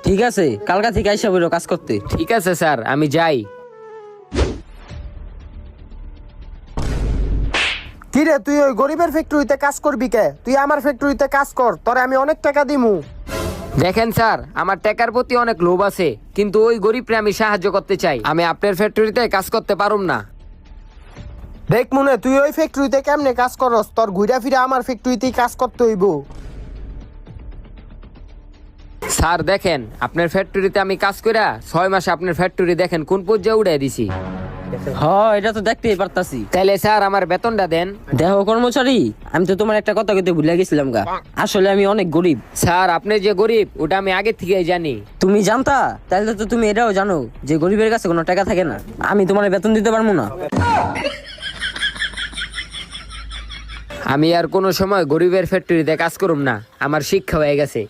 ঠিক আছে, কালকা থেকে আইসা বইরো কাজ করতে। ঠিক আছে স্যার, আমি যাই। কি রে, তুই ওই গরিবের ফ্যাক্টরিতে কাজ করবি কে? তুই আমার ফ্যাক্টরিতে কাজ কর, তোরে আমি অনেক টাকা দিমু। দেখেন স্যার, আমার টাকার প্রতি অনেক লোভ আছে, কিন্তু ওই গরিবরে আমি সাহায্য করতে চাই। আমি আপনার ফ্যাক্টরিতে কাজ করতে পারুম না। দেখ মনে, তুই ওই ফ্যাক্টরিতে কেমনে কাজ করস, তোর ঘুরা ফিরে আমার ফ্যাক্টরিতেই কাজ করতে হইব। স্যার দেখেন, আপনার ফ্যাক্টরিতে আমি কাজ কইরা 6 মাসে আপনার ফ্যাক্টরি দেখেন কোন পর্যায়ে উড়াই দিছি। এটা তো দেখতেই পারতাছি। তাইলে স্যার আমার বেতনটা দেন। দেখো কর্মচারী, আমি তো তোমার একটা কথা কইতে ভুলে গেছিলাম গা। আসলে আমি অনেক গরিব। স্যার আপনি যে গরিব ওটা আমি আগে থেকেই জানি। তুমি জানতা? তাহলে তো তুমি এটাও জানো যে গরিবের কাছে কোনো টাকা থাকে না। আমি তোমার বেতন দিতে পারবো না। আমি আর কোনো সময় গরিবের ফ্যাক্টরিতে কাজ করুম না, আমার শিক্ষা হয়ে গেছে।